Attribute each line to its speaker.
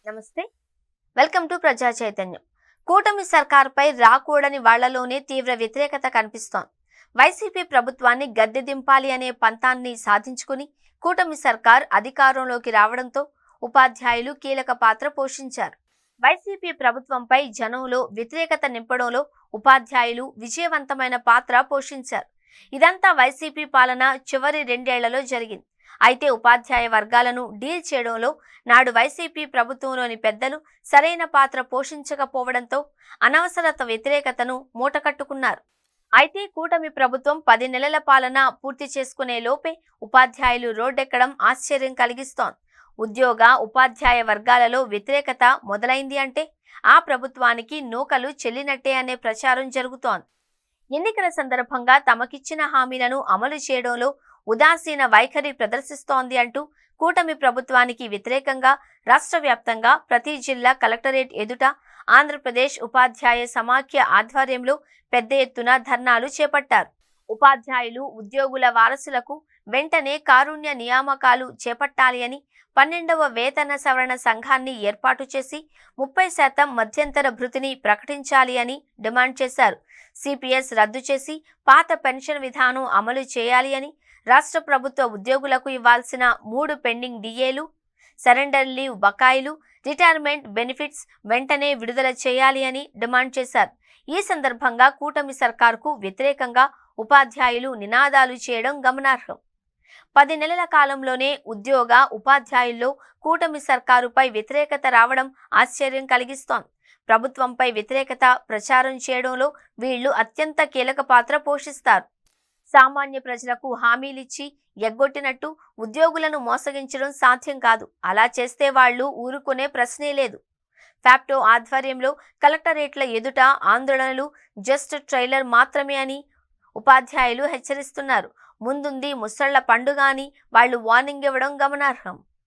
Speaker 1: నమస్తే. Welcome to ప్రజా చైతన్యం. కూటమి సర్కార్పై రాకూడని వాళ్లలోనే తీవ్ర వ్యతిరేకత కనిపిస్తోంది. వైసీపీ ప్రభుత్వాన్ని గద్దె దింపాలి అనే పంతాన్ని సాధించుకుని కూటమి సర్కార్ అధికారంలోకి రావడంతో ఉపాధ్యాయులు కీలక పాత్ర పోషించారు. వైసీపీ ప్రభుత్వంపై జనంలో వ్యతిరేకత నింపడంలో ఉపాధ్యాయులు విజయవంతమైన పాత్ర పోషించారు. ఇదంతా వైసీపీ పాలన చివరి 2 ఏళ్లలో జరిగింది. అయితే ఉపాధ్యాయ వర్గాలను డీల్ చేయడంలో నాడు వైసీపీ ప్రభుత్వంలోని పెద్దలు సరైన పాత్ర పోషించకపోవడంతో అనవసరత వ్యతిరేకతను మూటకట్టుకున్నారు. అయితే కూటమి ప్రభుత్వం 10 నెలల పాలన పూర్తి చేసుకునే లోపే ఉపాధ్యాయులు రోడ్డెక్కడం ఆశ్చర్యం కలిగిస్తోంది. ఉద్యోగ ఉపాధ్యాయ వర్గాలలో వ్యతిరేకత మొదలైంది అంటే ఆ ప్రభుత్వానికి నూకలు చెల్లినట్టే అనే ప్రచారం జరుగుతోంది. ఎన్నికల సందర్భంగా తమకిచ్చిన హామీలను అమలు చేయడంలో ఉదాసీన వైఖరి ప్రదర్శిస్తోంది అంటూ కూటమి ప్రభుత్వానికి వ్యతిరేకంగా రాష్ట్ర వ్యాప్తంగా ప్రతి జిల్లా కలెక్టరేట్ ఎదుట ఆంధ్రప్రదేశ్ ఉపాధ్యాయ సమాఖ్య ఆధ్వర్యంలో పెద్ద ఎత్తున ధర్నాలు చేపట్టారు. ఉపాధ్యాయులు ఉద్యోగుల వారసులకు వెంటనే కారుణ్య నియామకాలు చేపట్టాలి అని 12వ వేతన సవరణ సంఘాన్ని ఏర్పాటు చేసి 30% మధ్యంతర భృతిని ప్రకటించాలి అని డిమాండ్ చేశారు. సిపిఎస్ రద్దు చేసి పాత పెన్షన్ విధానం అమలు చేయాలి అని, రాష్ట్ర ప్రభుత్వ ఉద్యోగులకు ఇవ్వాల్సిన 3 పెండింగ్ డిఏలు, సరెండర్ లీవ్ బకాయిలు, రిటైర్మెంట్ బెనిఫిట్స్ వెంటనే విడుదల చేయాలి అని డిమాండ్ చేశారు. ఈ సందర్భంగా కూటమి సర్కార్కు వ్యతిరేకంగా ఉపాధ్యాయులు నినాదాలు చేయడం గమనార్హం. 10 నెలల కాలంలోనే ఉద్యోగ ఉపాధ్యాయుల్లో కూటమి సర్కారుపై వ్యతిరేకత రావడం ఆశ్చర్యం కలిగిస్తోంది. ప్రభుత్వంపై వ్యతిరేకత ప్రచారం చేయడంలో వీళ్లు అత్యంత కీలక పాత్ర పోషిస్తారు. సామాన్య ప్రజలకు హామీలిచ్చి ఎగ్గొట్టినట్టు ఉద్యోగులను మోసగించడం సాధ్యం కాదు. అలా చేస్తే వాళ్లు ఊరుకునే ప్రశ్నే లేదు. ఫ్యాప్టో ఆధ్వర్యంలో కలెక్టరేట్ల ఎదుట ఆందోళనలు జస్ట్ ట్రైలర్ మాత్రమే అని ఉపాధ్యాయులు హెచ్చరిస్తున్నారు. ముందుంది ముసళ్ల పండుగ అని వాళ్లు వార్నింగ్ ఇవ్వడం గమనార్హం.